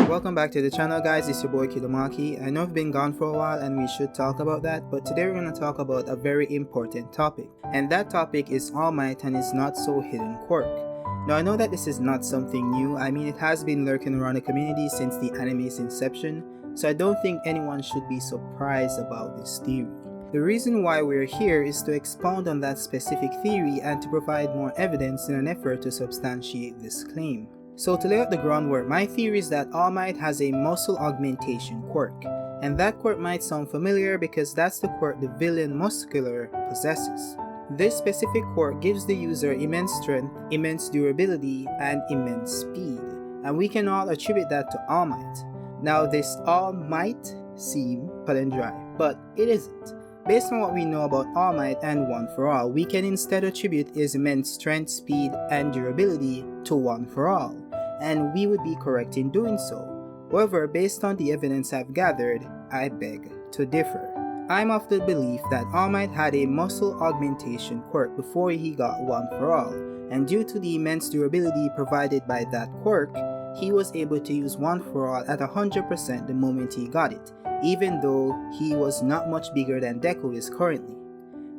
Welcome back to the channel, guys. It's your boy Kilomaki. I know I've been gone for a while and we should talk about that, but today we're going to talk about a very important topic, and that topic is All Might and his not so hidden quirk. Now I know that this is not something new. I mean, it has been lurking around the community since the anime's inception, so I don't think anyone should be surprised about this theory. The reason why we're here is to expound on that specific theory and to provide more evidence in an effort to substantiate this claim. So to lay out the groundwork, my theory is that All Might has a muscle augmentation quirk, and that quirk might sound familiar because that's the quirk the villain Muscular possesses. This specific quirk gives the user immense strength, immense durability, and immense speed, and we can all attribute that to All Might. Now this all might seem cut and dry, but it isn't. Based on what we know about All Might and One for All, we can instead attribute his immense strength, speed, and durability to One for All, and we would be correct in doing so. However, based on the evidence I've gathered, I beg to differ. I'm of the belief that All Might had a muscle augmentation quirk before he got One for All, and due to the immense durability provided by that quirk, he was able to use One for All at 100% the moment he got it, even though he was not much bigger than Deku is currently.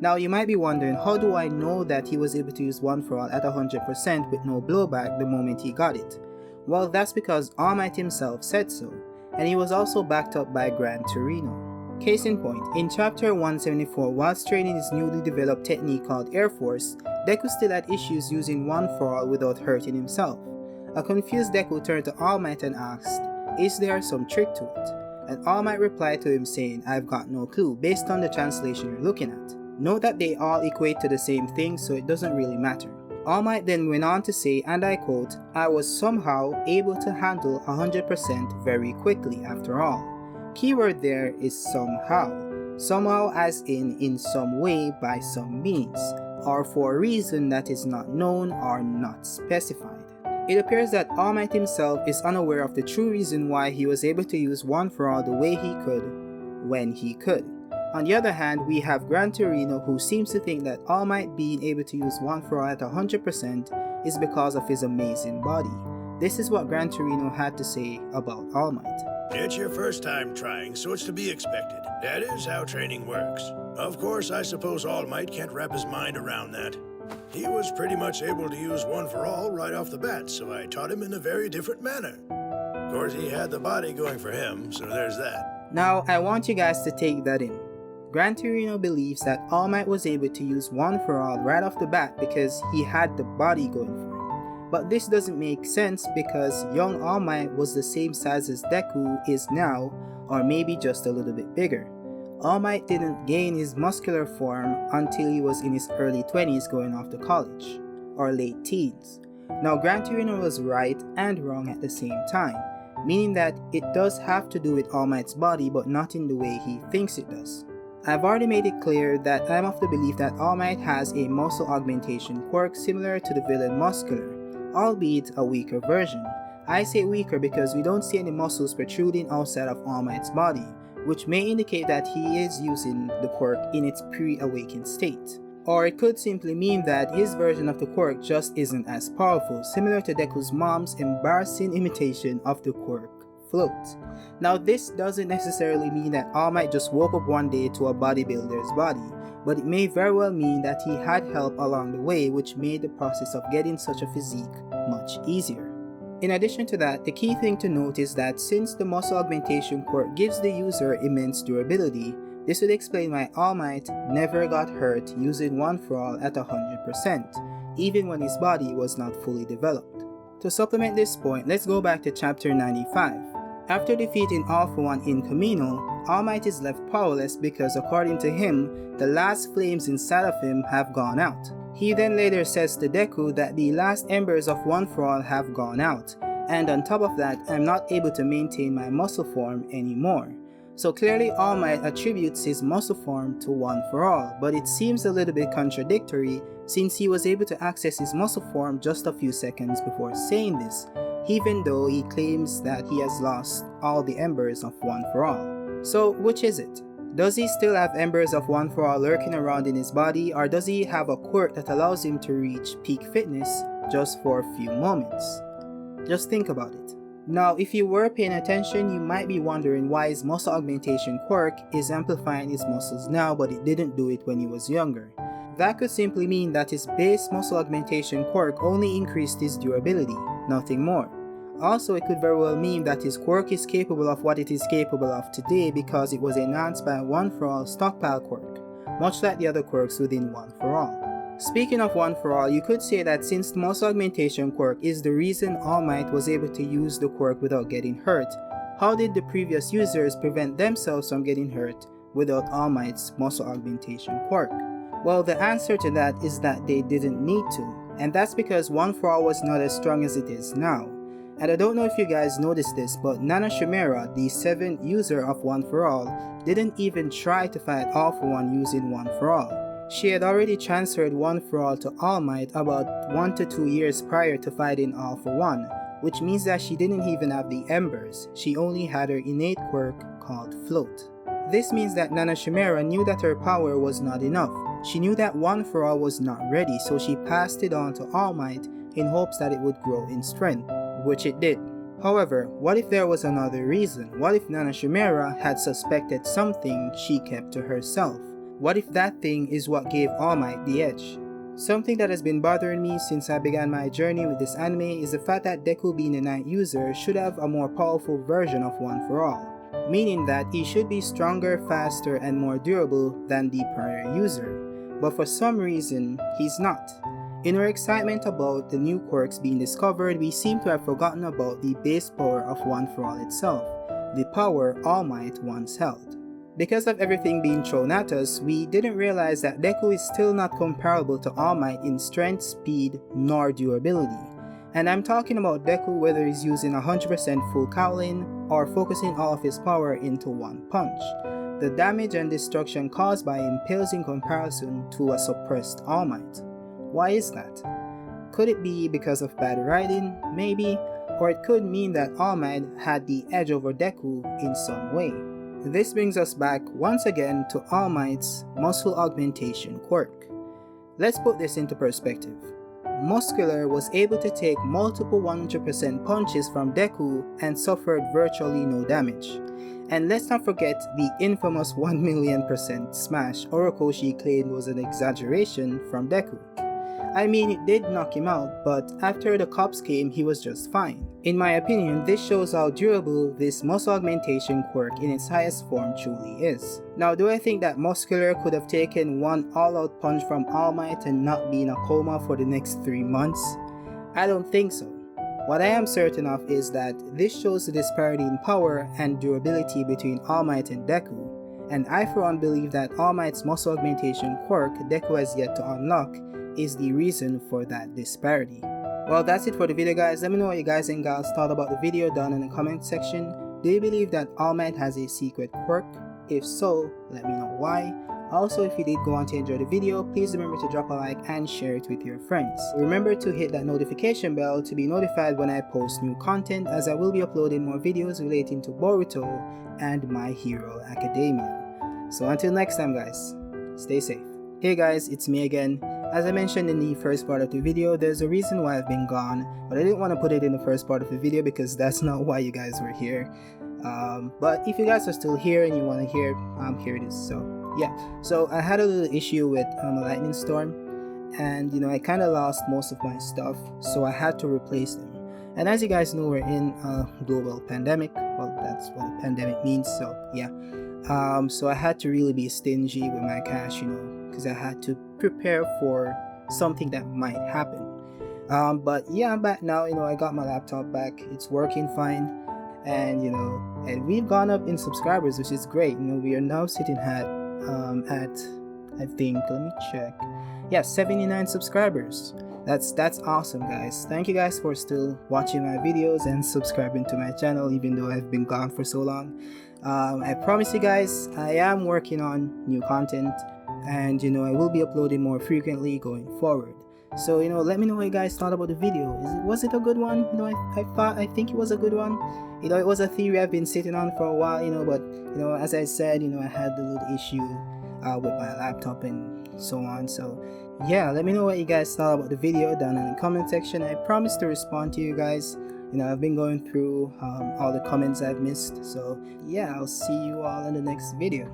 Now you might be wondering, how do I know that he was able to use One for All at 100% with no blowback the moment he got it? Well, that's because All Might himself said so, and he was also backed up by Gran Torino. Case in point, in chapter 174, whilst training his newly developed technique called Air Force, Deku still had issues using One for All without hurting himself. A confused Deku turned to All Might and asked, "Is there some trick to it?" And All Might replied to him saying, "I've got no clue," based on the translation you're looking at. Note that they all equate to the same thing, so it doesn't really matter. All Might then went on to say, and I quote, "I was somehow able to handle 100% very quickly after all." Keyword there is somehow. Somehow as in some way, by some means, or for a reason that is not known or not specified. It appears that All Might himself is unaware of the true reason why he was able to use One for All the way he could, when he could. On the other hand, we have Gran Torino, who seems to think that All Might being able to use One for All at 100% is because of his amazing body. This is what Gran Torino had to say about All Might. "It's your first time trying, so it's to be expected. That is how training works. Of course, I suppose All Might can't wrap his mind around that. He was pretty much able to use One for All right off the bat, so I taught him in a very different manner. Of course, he had the body going for him, so there's that." Now, I want you guys to take that in. Gran Torino believes that All Might was able to use One for All right off the bat because he had the body going for him. But this doesn't make sense because young All Might was the same size as Deku is now, or maybe just a little bit bigger. All Might didn't gain his muscular form until he was in his early 20s going off to college, or late teens. Now Gran Torino was right and wrong at the same time, meaning that it does have to do with All Might's body but not in the way he thinks it does. I've already made it clear that I'm of the belief that All Might has a muscle augmentation quirk similar to the villain Muscular, albeit a weaker version. I say weaker because we don't see any muscles protruding outside of All Might's body, which may indicate that he is using the quirk in its pre-awakened state. Or it could simply mean that his version of the quirk just isn't as powerful, similar to Deku's mom's embarrassing imitation of the quirk float. Now this doesn't necessarily mean that All Might just woke up one day to a bodybuilder's body, but it may very well mean that he had help along the way, which made the process of getting such a physique much easier. In addition to that, the key thing to note is that since the muscle augmentation quirk gives the user immense durability, this would explain why All Might never got hurt using One for All at 100%, even when his body was not fully developed. To supplement this point, let's go back to chapter 95. After defeating All for One in Camino, All Might is left powerless because according to him, the last flames inside of him have gone out. He then later says to Deku that the last embers of One for All have gone out, and on top of that, I'm not able to maintain my muscle form anymore. So clearly All Might attributes his muscle form to One for All, but it seems a little bit contradictory since he was able to access his muscle form just a few seconds before saying this, even though he claims that he has lost all the embers of One for All. So which is it? Does he still have embers of One for All lurking around in his body, or does he have a quirk that allows him to reach peak fitness just for a few moments? Just think about it. Now, if you were paying attention, you might be wondering why his muscle augmentation quirk is amplifying his muscles now, but it didn't do it when he was younger. That could simply mean that his base muscle augmentation quirk only increased his durability, nothing more. Also, it could very well mean that his quirk is capable of what it is capable of today because it was enhanced by a one-for-all stockpile quirk, much like the other quirks within One For All. Speaking of One For All, you could say that since the muscle augmentation quirk is the reason All Might was able to use the quirk without getting hurt, how did the previous users prevent themselves from getting hurt without All Might's muscle augmentation quirk? Well, the answer to that is that they didn't need to, and that's because One For All was not as strong as it is now. And I don't know if you guys noticed this, but Nana Shimera, the 7th user of One For All, didn't even try to fight All For One using One For All. She had already transferred One For All to All Might about 1 to 2 years prior to fighting All For One, which means that she didn't even have the Embers, she only had her innate quirk called Float. This means that Nana Shimera knew that her power was not enough. She knew that One For All was not ready, so she passed it on to All Might in hopes that it would grow in strength, which it did. However, what if there was another reason? What if Nana Shimera had suspected something she kept to herself? What if that thing is what gave All Might the edge? Something that has been bothering me since I began my journey with this anime is the fact that Deku, being the 9th user, should have a more powerful version of One For All, meaning that he should be stronger, faster, and more durable than the prior user. But for some reason, he's not. In our excitement about the new quirks being discovered, we seem to have forgotten about the base power of One For All itself, the power All Might once held. Because of everything being thrown at us, we didn't realize that Deku is still not comparable to All Might in strength, speed, nor durability. And I'm talking about Deku whether he's using 100% full Cowling or focusing all of his power into one punch. The damage and destruction caused by him pales in comparison to a suppressed All Might. Why is that? Could it be because of bad writing? Maybe. Or it could mean that All Might had the edge over Deku in some way. This brings us back once again to All Might's muscle augmentation quirk. Let's put this into perspective. Muscular was able to take multiple 100% punches from Deku and suffered virtually no damage. And let's not forget the infamous 1,000,000% smash Orokoshi claimed was an exaggeration from Deku. I mean, it did knock him out, but after the cops came, he was just fine. In my opinion, this shows how durable this muscle augmentation quirk in its highest form truly is. Now, do I think that Muscular could have taken one all-out punch from All Might and not be in a coma for the next 3 months? I don't think so. What I am certain of is that this shows the disparity in power and durability between All Might and Deku, and I for one believe that All Might's muscle augmentation quirk Deku has yet to unlock is the reason for that disparity. Well, that's it for the video, guys. Let me know what you guys and gals thought about the video down in the comment section. Do you believe that All Might has a secret quirk? If so, let me know why. Also, if you did go on to enjoy the video, please remember to drop a like and share it with your friends. Remember to hit that notification bell to be notified when I post new content, as I will be uploading more videos relating to Boruto and My Hero Academia. So until next time, guys, stay safe. Hey guys, it's me again. As I mentioned in the first part of the video, there's a reason why I've been gone, but I didn't want to put it in the first part of the video because that's not why you guys were here. But if you guys are still here and you want to hear, here it is. So yeah, so I had a little issue with a lightning storm, and I kind of lost most of my stuff, so I had to replace them. And as you guys know, we're in a global pandemic. Well, that's what a pandemic means, so yeah. So I had to really be stingy with my cash, because I had to prepare for something that might happen. But yeah, I'm back now. I got my laptop back. It's working fine, and and we've gone up in subscribers, which is great. We are now sitting at I think, let me check. Yeah, 79 subscribers. That's awesome, guys. Thank you guys for still watching my videos and subscribing to my channel even though I've been gone for so long. I promise you guys, I am working on new content, and I will be uploading more frequently going forward. So let me know what you guys thought about the video. Was it a good one? I think it was a good one. It was a theory I've been sitting on for a while, but as I said, I had a little issue with my laptop and so on. So yeah, let me know what you guys thought about the video down in the comment section. I promise to respond to you guys. I've been going through all the comments I've missed. So yeah, I'll see you all in the next video.